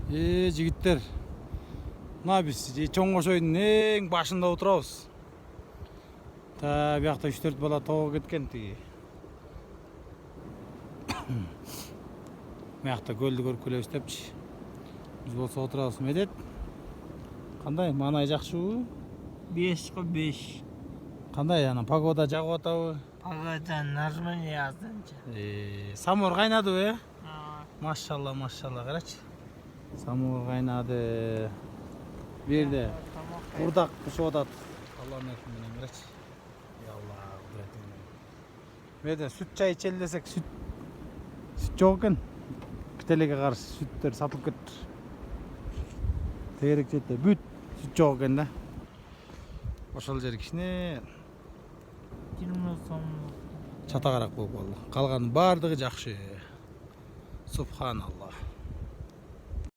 Жигиттер, мына биз чоң кошойдун эң башында отурабыз. Биякта 3-4 бала тоого кеткен тиги. Биякта көлдү көрүп келебиз депчи. Биз болсо отурабыз. Медет. Кандай, маанай жакшыбы? 5/5. Кандай анан погода жагып атабы? Погода нормально азанча. Самур кайнадыбы, Машалла, карачы. Самур кайнады. Бу жерде урдак пышып атат. Алланын өкүмү менен карачы. Алла, кудурети менен. Меде сүт чай ичели десек, сүт жок экен. Кителеге каршы сүттөр сатылып кетти. Тегерек жетте бүт сүт жок экен да. Ошол жер кичине 20 сом. чатагараак болуп калды. Калганын баардыгы жакшы. Субханалла.